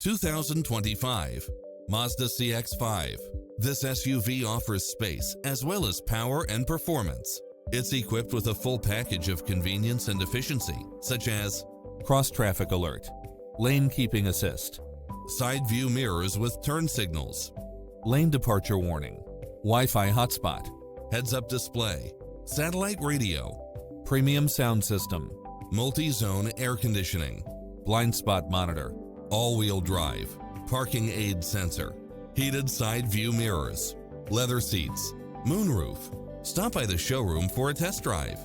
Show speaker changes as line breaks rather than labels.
2025 Mazda CX-5. This SUV offers space as well as power and performance. It's equipped with a full package of convenience and efficiency, such as cross-traffic alert, lane keeping assist, side view mirrors with turn signals, lane departure warning, Wi-Fi hotspot, heads-up display, satellite radio, premium sound system, multi-zone air conditioning, blind spot monitor, all-wheel drive, parking aid sensor, heated side view mirrors, leather seats, moonroof. Stop by the showroom for a test drive.